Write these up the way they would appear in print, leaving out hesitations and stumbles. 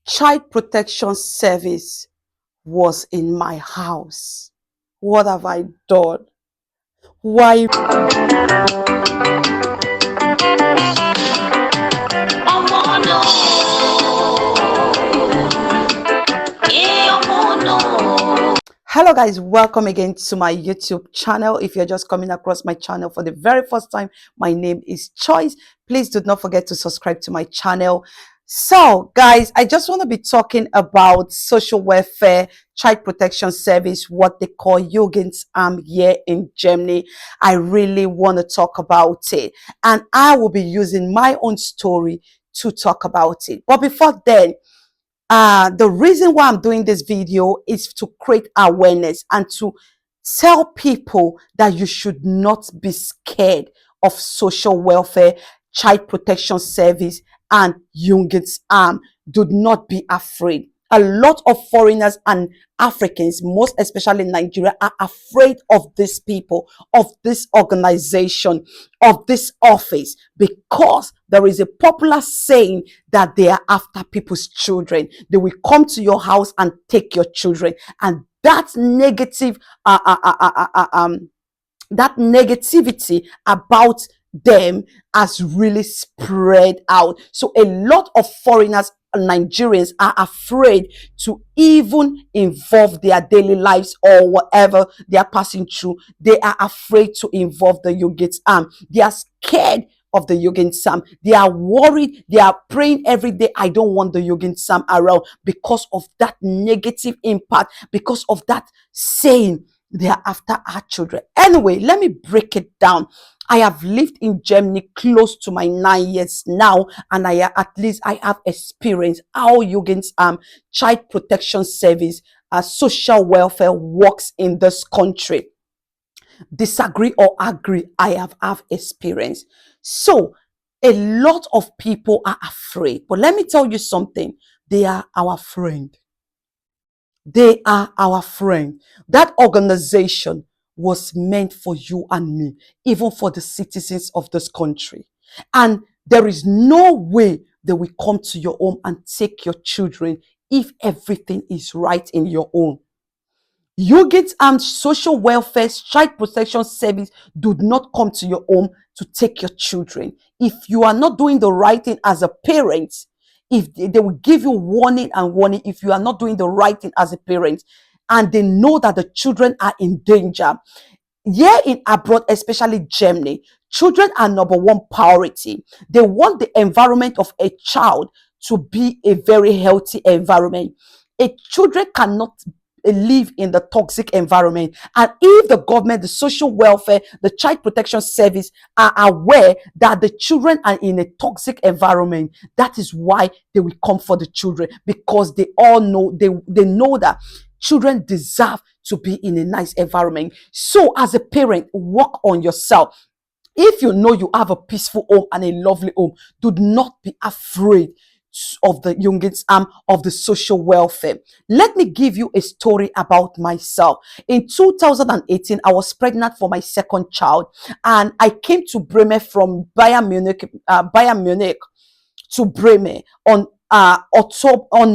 Child protection service was in my house. What have I done? Why? Hello guys, welcome again to my YouTube channel. If you're just coming across my channel for the very first time, my name is Choice. Please do not forget to subscribe to my channel. So guys, I just want to be talking about social welfare child protection service, what they call Jugendamt here in Germany. I really want to talk about it, and I will be using my own story to talk about it. But before then, the reason why I'm doing this video is to create awareness and to tell people that you should not be scared of social welfare, child protection service, and Jugendamt. Do not be afraid. A lot of foreigners and Africans, most especially in Nigeria, are afraid of these people, of this organization, of this office, because there is a popular saying that they are after people's children. They will come to your house and take your children, and that negative, that negativity about them has really spread out. So a lot of foreigners, Nigerians, are afraid to even involve their daily lives or whatever they are passing through. They are afraid to involve the Jugendamt. They are scared of the Jugendamt. They are worried. They are praying every day, I don't want the Jugendamt around, because of that negative impact, because of that saying they are after our children. Anyway, let me break it down. I have lived in Germany close to my 9 years now, and I have experienced how Jugendamt, child protection service, social welfare works in this country. Disagree or agree, I have experience. So a lot of people are afraid, but let me tell you something. They are our friend. They are our friend. That organization was meant for you and me, even for the citizens of this country. And there is no way they will come to your home and take your children if everything is right in your home. Jugendamt, social welfare, child protection service do not come to your home to take your children. If you are not doing the right thing as a parent, if they will give you warning and warning if you are not doing the right thing as a parent, and they know that the children are in danger. Here in abroad, especially Germany, children are number one priority. They want the environment of a child to be a very healthy environment. A children cannot live in the toxic environment, and if the government, the social welfare, the child protection service are aware that the children are in a toxic environment, that is why they will come for the children, because they all know, they know that children deserve to be in a nice environment. So as a parent, work on yourself. If you know you have a peaceful home and a lovely home, do not be afraid of the Jugendamt, of the social welfare. Let me give you a story about myself. In 2018, I was pregnant for my second child, and I came to Bremen from Bayern Munich to Bremen on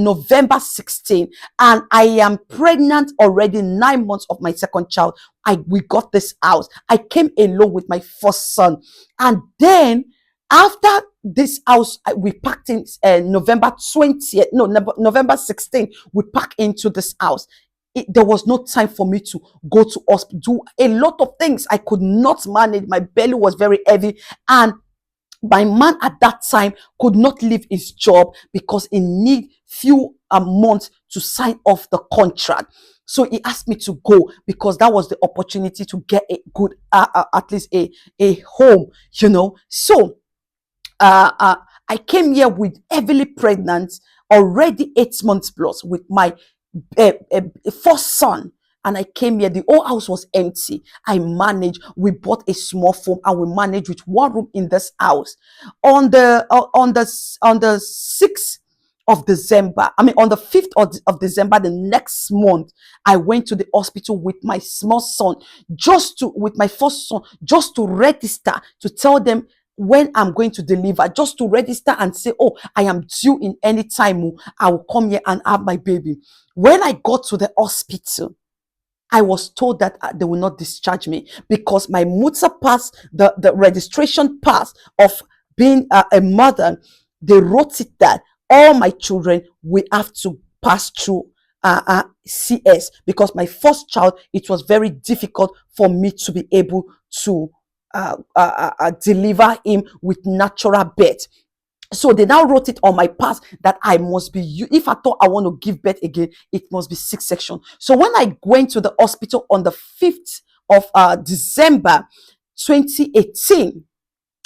November 16, and I am pregnant already, 9 months of my second child. We got this house. I came alone with my first son, and then after this house, we packed in November 20th, no, November 16th, we packed into this house. There was no time for me to go to hospital, do a lot of things. I could not manage. My belly was very heavy, and my man at that time could not leave his job because he need few months to sign off the contract. So he asked me to go because that was the opportunity to get a good, at least a home, you know. So I came here with heavily pregnant, already 8 months plus, with my first son. And I came here, the whole house was empty. I managed, we bought a small phone and we managed with one room in this house. On the 6th of December, I mean on the 5th of December, the next month, I went to the hospital with my small son, with my first son, just to register, to tell them when I'm going to deliver, just to register and say, oh, I am due in any time. Oh, I will come here and have my baby. When I got to the hospital, I was told that they will not discharge me because my mutter pass, the registration pass of being a mother, they wrote it that all my children will have to pass through CS, because my first child, it was very difficult for me to be able to deliver him with natural birth. So they now wrote it on my pass that I must be, if I thought I want to give birth again, it must be C-section. So when I went to the hospital on the 5th of December 2018,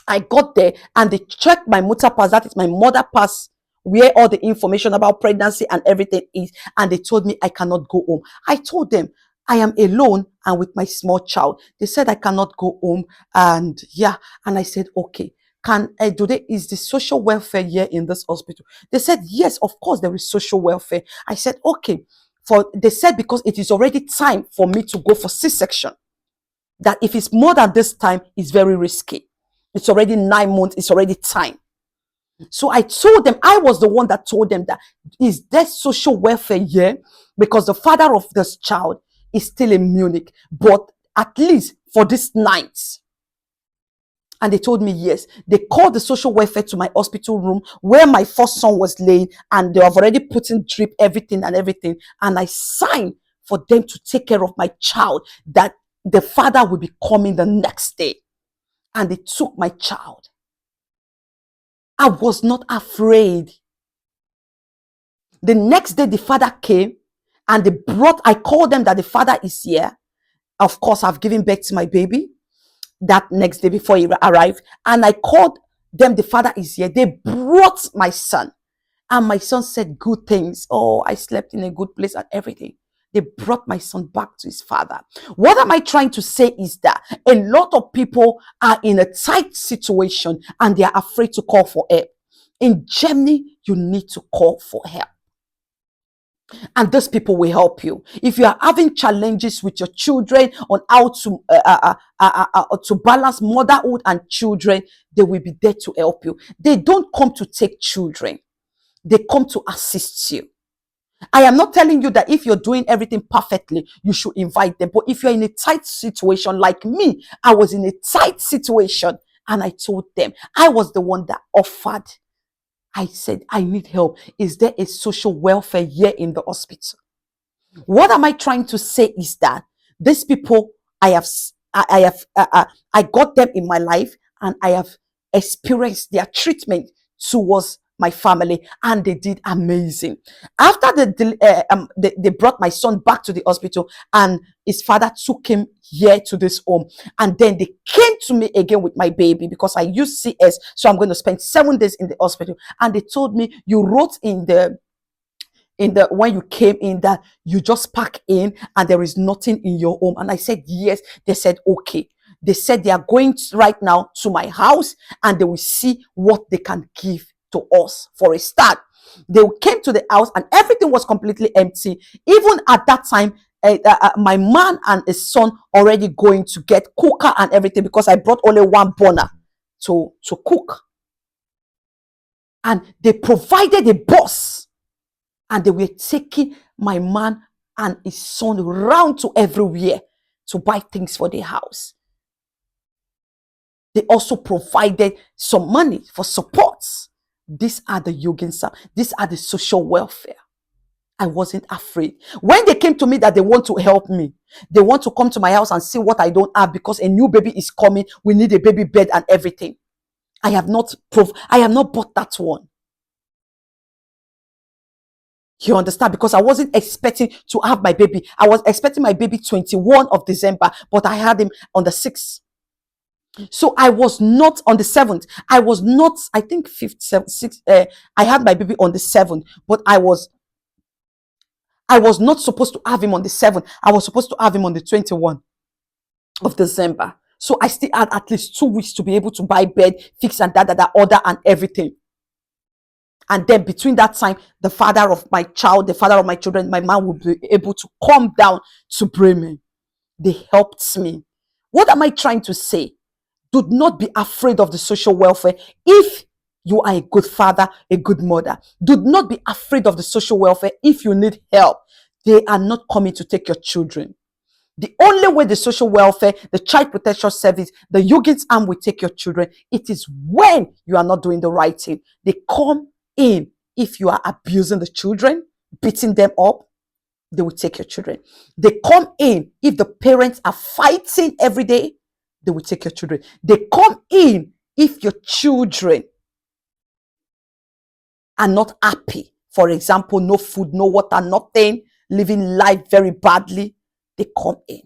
I got there and they checked my mutter pass, that is my mother pass, where all the information about pregnancy and everything is, and they told me I cannot go home. I told them I am alone and with my small child. They said I cannot go home, and yeah, and I said okay. Is the social welfare here in this hospital? They said yes, of course there is social welfare. I said okay. They said because it is already time for me to go for C-section, that if it's more than this time, it's very risky. It's already 9 months, it's already time. So I told them, I was the one that told them that, is there social welfare here? Because the father of this child is still in Munich, but at least for this night. And they told me yes. They called the social welfare to my hospital room where my first son was laying, and they have already put in drip, everything and everything. And I signed for them to take care of my child, that the father will be coming the next day. And they took my child. I was not afraid. The next day, the father came and I called them that the father is here. Of course, I've given birth to my baby that next day before he arrived. And I called them, the father is here. They brought my son. And my son said good things. Oh, I slept in a good place and everything. They brought my son back to his father. What am I trying to say is that a lot of people are in a tight situation and they are afraid to call for help. In Germany, you need to call for help. And those people will help you. If you are having challenges with your children on how to balance motherhood and children, they will be there to help you. They don't come to take children. They come to assist you. I am not telling you that if you're doing everything perfectly, you should invite them. But if you're in a tight situation like me, I was in a tight situation and I told them, I was the one that offered. I said, I need help. Is there a social welfare here in the hospital? What am I trying to say is that these people, I got them in my life and I have experienced their treatment towards my family, and they did amazing. After they brought my son back to the hospital, and his father took him here to this home, and then they came to me again with my baby because I use CS, so I'm going to spend 7 days in the hospital. And they told me, you wrote in the when you came in that you just pack in and there is nothing in your home. And I said yes. They said okay. They said they are going right now to my house and they will see what they can give to us for a start. They came to the house and everything was completely empty. Even at that time, my man and his son already going to get cooker and everything, because I brought only one burner to cook. And they provided a bus and they were taking my man and his son around to everywhere to buy things for the house. They also provided some money for supports. These are the Jugendamt. These are the social welfare. I wasn't afraid. When they came to me that they want to help me, they want to come to my house and see what I don't have because a new baby is coming. We need a baby bed and everything. I have not bought that one. You understand? Because I wasn't expecting to have my baby. I was expecting my baby 21 of December, but I had him on the 6th. So I was not on the 7th. I was not, I think 5th, 7th, 6th. I had my baby on the 7th, but I was not supposed to have him on the 7th. I was supposed to have him on the 21st of December. So I still had at least 2 weeks to be able to buy bed, fix and order and everything. And then between that time, the father of my child, the father of my children, my man will be able to come down to Bremen. They helped me. What am I trying to say? Do not be afraid of the social welfare if you are a good father, a good mother. Do not be afraid of the social welfare if you need help. They are not coming to take your children. The only way the social welfare, the child protection service, the Jugendamt will take your children, it is when you are not doing the right thing. They come in if you are abusing the children, beating them up, they will take your children. They come in if the parents are fighting every day, they will take your children. They come in if your children are not happy. For example, no food, no water, nothing, living life very badly. They come in.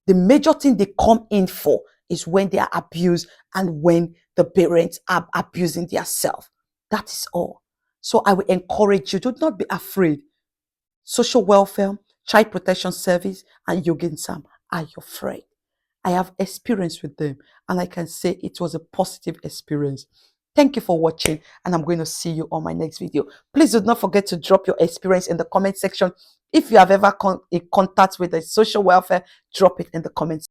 The major thing they come in for is when they are abused and when the parents are abusing themselves. That is all. So I will encourage you, do not be afraid. Social welfare, child protection service, and Jugendamt are your friend. I have experience with them, and I can say it was a positive experience. Thank you for watching, and I'm going to see you on my next video. Please do not forget to drop your experience in the comment section. If you have ever in contact with the social welfare, drop it in the comments.